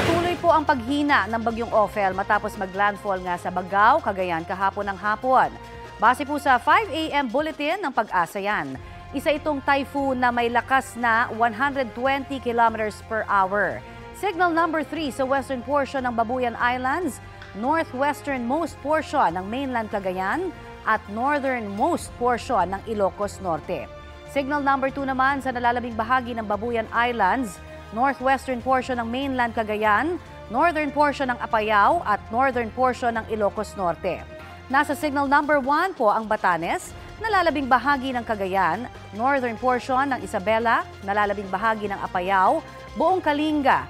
Patuloy po ang paghina ng bagyong Ophel matapos maglandfall nga sa Bagao, Cagayan kahapon ng hapon. Base po sa 5 a.m. bulletin ng Pag-asa yan. Isa itong typhoon na may lakas na 120 kilometers per hour. Signal number 3 sa western portion ng Babuyan Islands, northwesternmost portion ng mainland Cagayan at northernmost portion ng Ilocos Norte. Signal number 2 naman sa nalalabing bahagi ng Babuyan Islands, northwestern portion ng mainland Cagayan, northern portion ng Apayao at northern portion ng Ilocos Norte. Nasa signal number 1 po ang Batanes, nalalabing bahagi ng Cagayan, northern portion ng Isabela, nalalabing bahagi ng Apayao, buong Kalinga,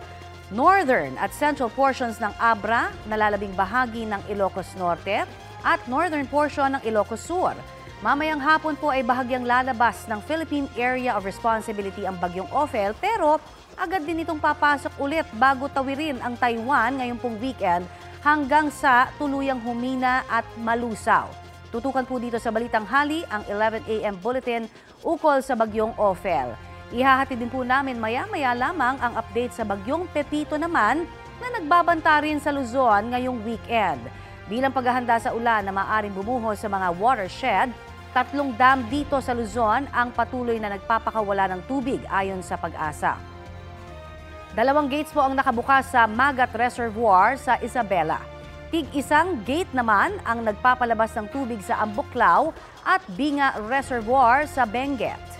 northern at central portions ng Abra, nalalabing bahagi ng Ilocos Norte at northern portion ng Ilocos Sur. Mamayang hapon po ay bahagyang lalabas ng Philippine Area of Responsibility ang bagyong Ophel pero agad din itong papasok ulit bago tawirin ang Taiwan ngayong pong weekend hanggang sa tuluyang humina at malusaw. Tutukan po dito sa Balitang Hali ang 11 a.m. bulletin ukol sa bagyong Ophel. Ihahatid din po namin maya-maya lamang ang update sa bagyong Pepito naman na nagbabanta rin sa Luzon ngayong weekend. Bilang paghahanda sa ulan na maaaring bumuhos sa mga watershed, 3 dam dito sa Luzon ang patuloy na nagpapakawala ng tubig ayon sa Pag-asa. 2 gates po ang nakabukas sa Magat Reservoir sa Isabela. Tig-isang gate naman ang nagpapalabas ng tubig sa Ambuklao at Binga Reservoir sa Benguet.